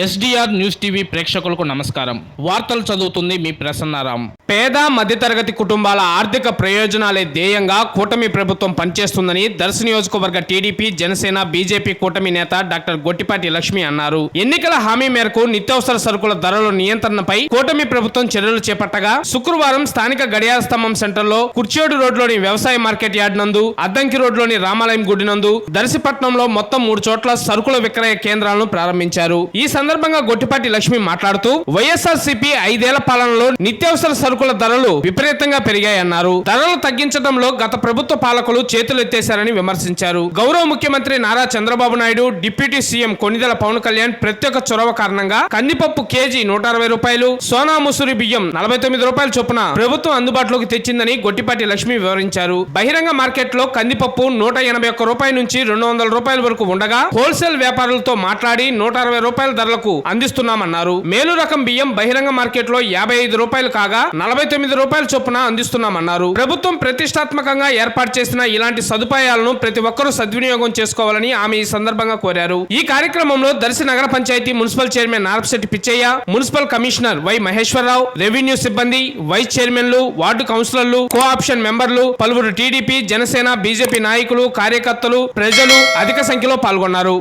SDR news TV ప్రేక్షకులకు నమస్కారం. వార్తలు చదువుతుంది మీ ప్రసన్నారాం. పేద మధ్యతరగతి కుటుంబాల ఆర్థిక ప్రయోజనాలే ధ్యేయంగా కూటమి ప్రభుత్వం పనిచేస్తుందని దర్శి నియోజకవర్గ టీడీపీ, జనసేన, బీజేపీ కూటమి నేత డాక్టర్ గొట్టిపాటి లక్ష్మి అన్నారు. ఎన్నికల హామీ మేరకు నిత్యావసర సరుకుల ధరల నియంత్రణపై కూటమి ప్రభుత్వం చర్యలు చేపట్టగా శుక్రవారం స్థానిక గడియార స్తంభం సెంటర్లో కుర్చేడు రోడ్లోని వ్యవసాయ మార్కెట్ యార్డ్ నందు, అద్దంకి రోడ్లోని రామాలయం గుడి నందు, దర్శిపట్నంలో మొత్తం 3 చోట్ల సరుకుల విక్రయ కేంద్రాలను ప్రారంభించారు. ఈ సందర్భంగా గొట్టిపాటి లక్ష్మి మాట్లాడుతూ వైఎస్ఆర్సీపీ 5 ఏళ్ల పాలనలో నిత్యావసర సరుకుల ధరలు విపరీతంగా పెరిగాయన్నారు. ధరలు తగ్గించడంలో గత ప్రభుత్వ పాలకులు చేతులెత్తేశారని విమర్శించారు. గౌరవ ముఖ్యమంత్రి నారా చంద్రబాబు నాయుడు, డిప్యూటీ సీఎం కొణిదెల పవన్ కళ్యాణ్ ప్రత్యేక చొరవ కారణంగా కందిపప్పు కేజీ 160 రూపాయలు, సోనా ముసూరి బియ్యం 49 రూపాయల చొప్పున ప్రభుత్వం అందుబాటులోకి తెచ్చిందని గొట్టిపాటి లక్ష్మి వివరించారు. బహిరంగ మార్కెట్ లో కందిపప్పు 181 రూపాయల నుంచి 200 రూపాయల వరకు ఉండగా హోల్సేల్ వ్యాపారులతో మాట్లాడి 160 రూపాయల ధరలకు అందిస్తున్నామన్నారు. మేలు రకం బియ్యం బహిరంగ మార్కెట్ లో 55 రూపాయలు కాగా 49 రూపాయల చొప్పున అందిస్తున్నామన్నారు. ప్రభుత్వం ప్రతిష్టాత్మకంగా ఏర్పాటు చేసిన ఇలాంటి సదుపాయాలను ప్రతి ఒక్కరూ సద్వినియోగం చేసుకోవాలని ఆమె ఈ సందర్భంగా కోరారు. ఈ కార్యక్రమంలో దర్శి నగర panchayat municipal chairman Narapasetti Pichchaiah, municipal commissioner Y Maheswararao, revenue సిబ్బంది, వైస్ చైర్మన్లు, వార్డు కౌన్సిలర్లు, కోఆప్షన్ మెంబర్లు, పలువురు టీడీపీ, జనసేన, బీజేపీ నాయకులు, కార్యకర్తలు, ప్రజలు అధిక సంఖ్యలో పాల్గొన్నారు.